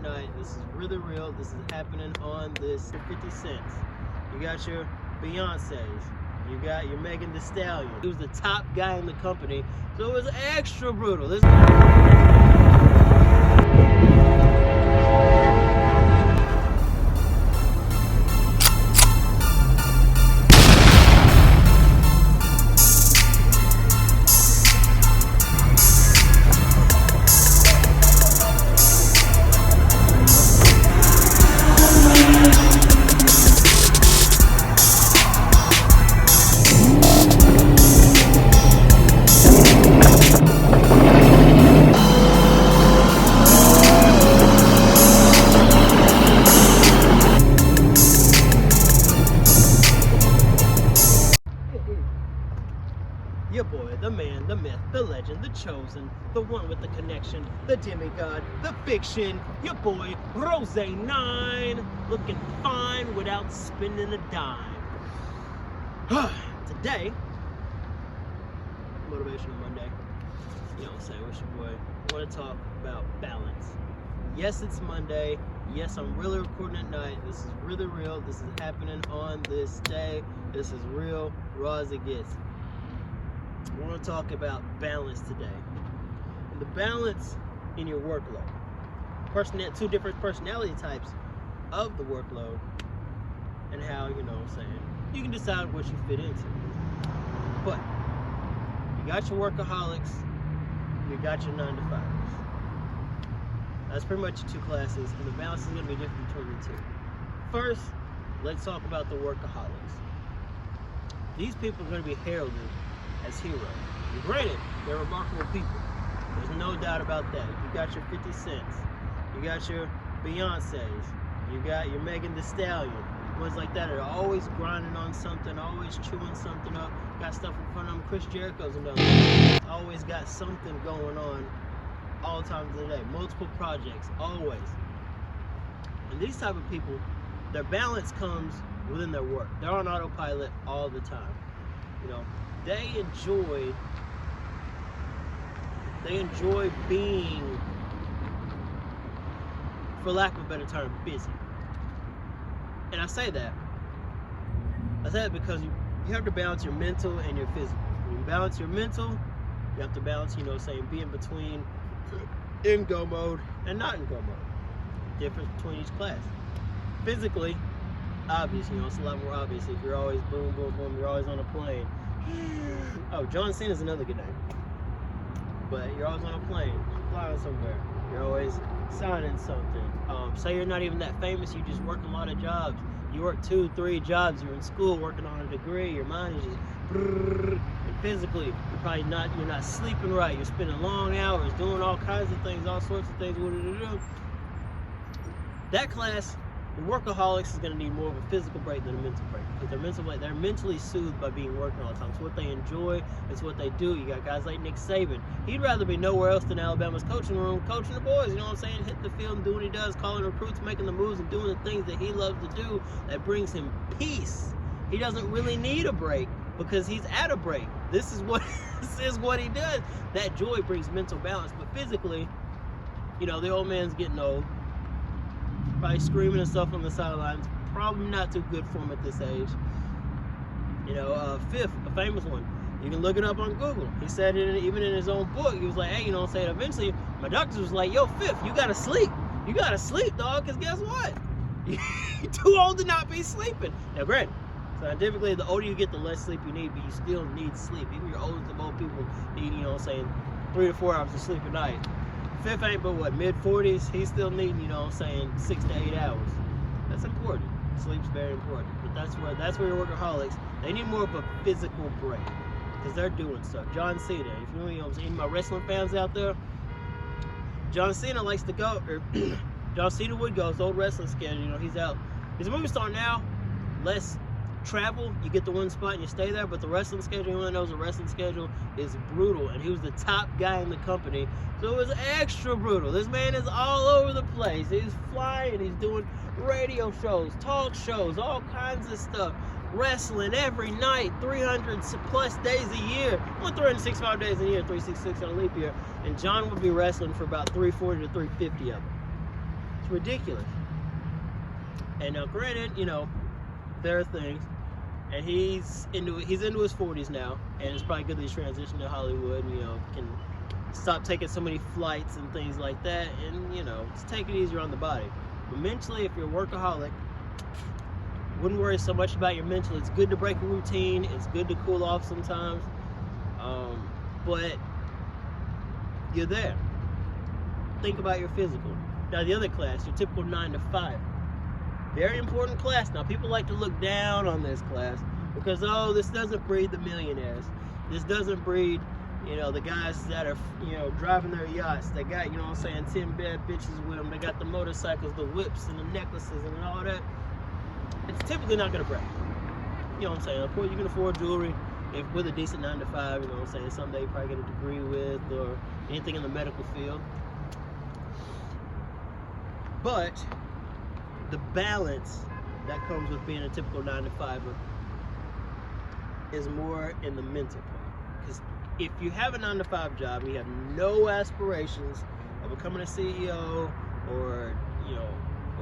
night. This is really real. This is happening on this 50 cents. You got your Beyonce's. You got your Megan Thee Stallion. He was the top guy in the company, so it was extra brutal. Your boy, the man, the myth, the legend, the chosen, the one with the connection, the demigod, the fiction, your boy, Rosè Nyne, looking fine without spending a dime. Today, Motivational Monday, you know what I'm saying, with your boy, I want to talk about balance. Yes, it's Monday. Yes, I'm really recording at night. This is really real. This is happening on this day. This is real, raw as it gets. I want to talk about balance today. And the balance in your workload. Two different personality types of the workload, and how, you know what I'm saying, you can decide what you fit into. But you got your workaholics, you got your 9-to-5ers. That's pretty much your two classes, and the balance is going to be different between the two. First, let's talk about the workaholics. These people are going to be heralded as heroes. And granted, they're remarkable people. There's no doubt about that. You got your 50 cents. You got your Beyonce's. You got your Megan Thee Stallion. Ones like that are always grinding on something, always chewing something up. Got stuff in front of them. Chris Jericho's another one. Always got something going on all times of the day. Multiple projects, always. And these type of people, their balance comes within their work. They're on autopilot all the time. You know, they enjoy being, for lack of a better term, busy. And I say that because you have to balance your mental and your physical. When you balance your mental, you have to balance, you know, saying, be in between in go mode and not in go mode. Difference between each class. Physically, obvious, you know, it's a lot more obvious if you're always boom, boom, boom, you're always on a plane. Oh, John Cena's another good name. But you're always on a plane, flying somewhere. You're always signing something. Say you're not even that famous, you just work a lot of jobs. You work 2-3 jobs, you're in school working on a degree, your mind is just brrr. And physically, you're not sleeping right, you're spending long hours, doing all kinds of things, all sorts of things. That class, the workaholics, is going to need more of a physical break than a mental break, because they're mentally soothed by being working all the time. It's what they enjoy. It's what they do. You got guys like Nick Saban. He'd rather be nowhere else than Alabama's coaching room, coaching the boys. You know what I'm saying? Hit the field and do what he does, calling recruits, making the moves, and doing the things that he loves to do. That brings him peace. He doesn't really need a break because he's at a break. This is what he does. That joy brings mental balance, but physically, you know, the old man's getting old. Probably screaming and stuff on the sidelines. Probably not too good for him at this age. You know, Fifth, a famous one. You can look it up on Google. He said it even in his own book. He was like, hey, you know what I'm saying? Eventually, my doctor was like, yo, Fifth, you gotta sleep. You gotta sleep, dog, because guess what? You're too old to not be sleeping. Now, granted, scientifically, the older you get, the less sleep you need, but you still need sleep. Even your oldest of old people need, you know what I'm saying, 3 to 4 hours of sleep a night. Fifth ain't but what, mid-40s, he's still needing, you know what I'm saying, 6 to 8 hours. That's important. Sleep's very important. But that's where your workaholics, they need more of a physical break, because they're doing stuff. John Cena, if you know what I'm saying, any of my wrestling fans out there, John Cena likes to go, or John Cena would go, his old wrestling schedule, you know, he's out. He's a movie star now, less travel, you get to one spot and you stay there, but the wrestling schedule, anyone that knows the wrestling schedule is brutal, and he was the top guy in the company, so it was extra brutal. This man is all over the place. He's flying, he's doing radio shows, talk shows, all kinds of stuff, wrestling every night, 300 plus days a year, 365 days a year, 366 on a leap year, and John would be wrestling for about 340 to 350 of them. It's ridiculous. And now, granted, you know, there are things, and he's into his 40s now, and it's probably good that he's transitioned to Hollywood, and, you know, can stop taking so many flights and things like that, and, you know, just take it easier on the body. But mentally, if you're a workaholic, wouldn't worry so much about your mental. It's good to break a routine. It's good to cool off sometimes. But you're there. Think about your physical. Now, the other class, your typical 9 to 5. Very important class. Now, people like to look down on this class because, oh, this doesn't breed the millionaires. This doesn't breed, you know, the guys that are, you know, driving their yachts. They got, you know what I'm saying, 10 bad bitches with them. They got the motorcycles, the whips, and the necklaces, and all that. It's typically not going to break. You know what I'm saying? Of course, you can afford jewelry if with a decent 9 to 5, you know what I'm saying? Someday you probably get a degree with, or anything in the medical field. But the balance that comes with being a typical 9 to 5er is more in the mental part. Because if you have a 9 to 5 job and you have no aspirations of becoming a CEO, or, you know,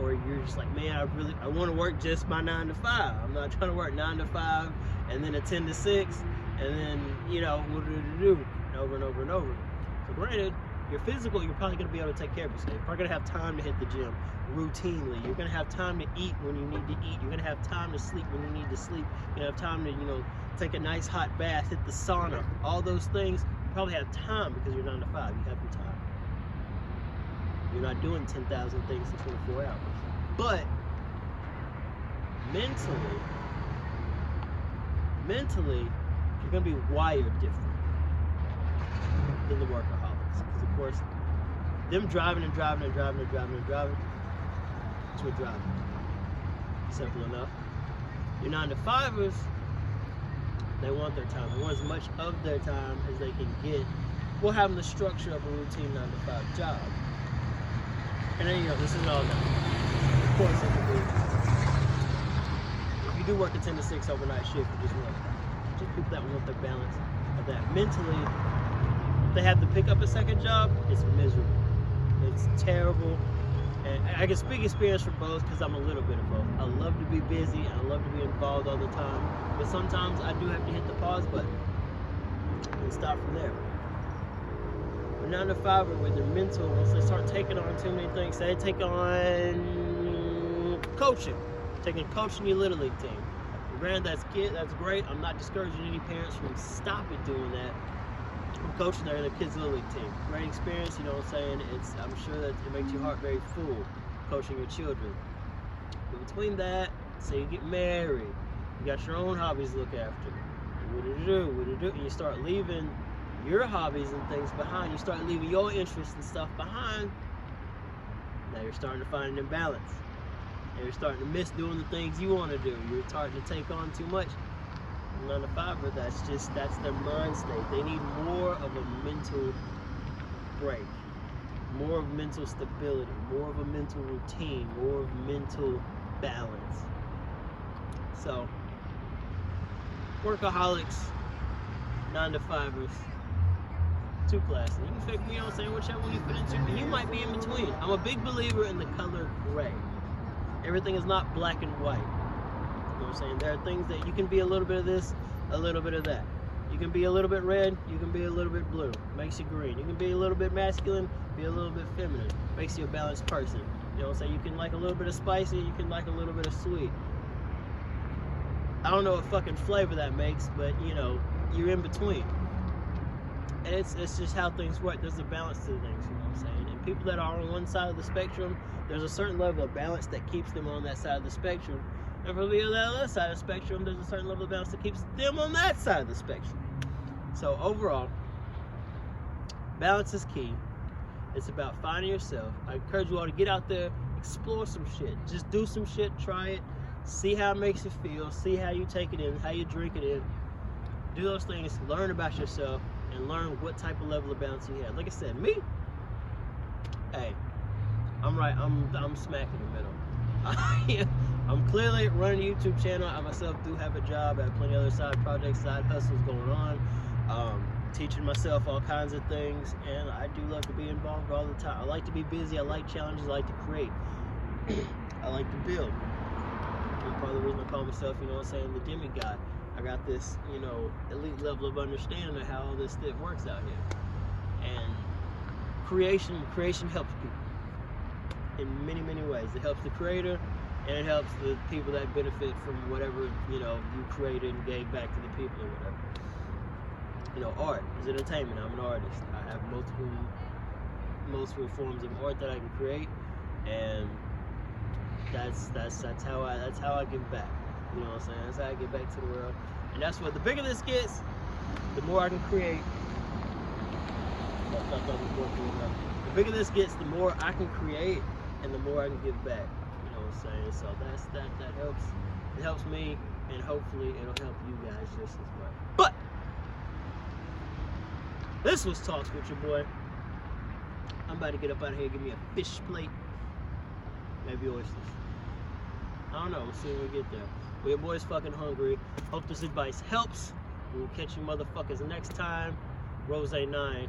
or you're just like, man, I want to work just my 9 to 5. I'm not trying to work 9 to 5 and then a 10 to 6 and then, you know, what do over and over and over. So granted, your physical, you're probably going to be able to take care of yourself. You're probably going to have time to hit the gym routinely. You're going to have time to eat when you need to eat. You're going to have time to sleep when you need to sleep. You're going to have time to, you know, take a nice hot bath, hit the sauna. All those things, you probably have time because you're 9 to 5. You have your time. You're not doing 10,000 things in 24 hours. But mentally, you're going to be wired different than the workaholics. Because, of course, them driving, it's what driving. Simple enough. Your 9 to 5ers, they want their time. They want as much of their time as they can get while having the structure of a routine 9 to 5 job. And then, you know, this is all done. Of course, it can be. If you do work a 10 to 6 overnight shift, you just people that want the balance of that. Mentally, if they have to pick up a second job, it's miserable. It's terrible. And I can speak experience for both because I'm a little bit of both. I love to be busy and I love to be involved all the time. But sometimes I do have to hit the pause button and stop from there. But 9 to 5er with their mental, once they start taking on too many things, say they take on coaching, taking coaching your little league team. Granted, that's great. I'm not discouraging any parents from stopping doing that. From coaching their kids' little league team. Great experience, you know what I'm saying? I'm sure that it makes your heart very full, coaching your children. But between that, say you get married, you got your own hobbies to look after. What do you do? And you start leaving your hobbies and things behind. You start leaving your interests and stuff behind. Now you're starting to find an imbalance. And you're starting to miss doing the things you want to do. You're starting to take on too much. 9 to 5er, that's their mind state. They need more of a mental break, more of mental stability, more of a mental routine, more of mental balance. So, workaholics, 9 to 5ers, two classes. You can pick, you know what I'm saying, whichever one you fit into, and you might be in between. I'm a big believer in the color gray. Everything is not black and white. You know what I'm saying? There are things that you can be a little bit of this, a little bit of that. You can be a little bit red, you can be a little bit blue. Makes you green. You can be a little bit masculine, be a little bit feminine. Makes you a balanced person. You know what I'm saying? You can like a little bit of spicy, you can like a little bit of sweet. I don't know what fucking flavor that makes, but you know, you're in between. And it's just how things work. There's a balance to things, you know what I'm saying? And people that are on one side of the spectrum, there's a certain level of balance that keeps them on that side of the spectrum. And for the other side of the spectrum, there's a certain level of balance that keeps them on that side of the spectrum. So overall, balance is key. It's about finding yourself. I encourage you all to get out there, explore some shit. Just do some shit, try it, see how it makes you feel, see how you take it in, how you drink it in. Do those things, learn about yourself, and learn what type of level of balance you have. Like I said, me, hey, I'm smack in the middle. I'm clearly running a YouTube channel. I myself do have a job. I have plenty of other side projects, side hustles going on. teaching myself all kinds of things, and I do love to be involved all the time. I like to be busy, I like challenges, I like to create. I like to build. And part of the reason I call myself, you know what I'm saying, the demigod. I got this, you know, elite level of understanding of how all this stuff works out here. And creation helps people in many, many ways. It helps the creator, and it helps the people that benefit from whatever, you know, you created and gave back to the people or whatever. You know, art is entertainment. I'm an artist. I have multiple forms of art that I can create, and that's how I give back. You know what I'm saying? That's how I give back to the world. And that's what, the bigger this gets, the more I can create. The bigger this gets, the more I can create, and the more I can give back. You know what I'm saying? So that helps. It helps me, and hopefully it'll help you guys just as much. But this was Talks with your boy. I'm about to get up out of here, give me a fish plate. Maybe oysters. I don't know, we'll see when we get there. Well, your boy's fucking hungry. Hope this advice helps. We'll catch you motherfuckers next time. Rosè Nyne.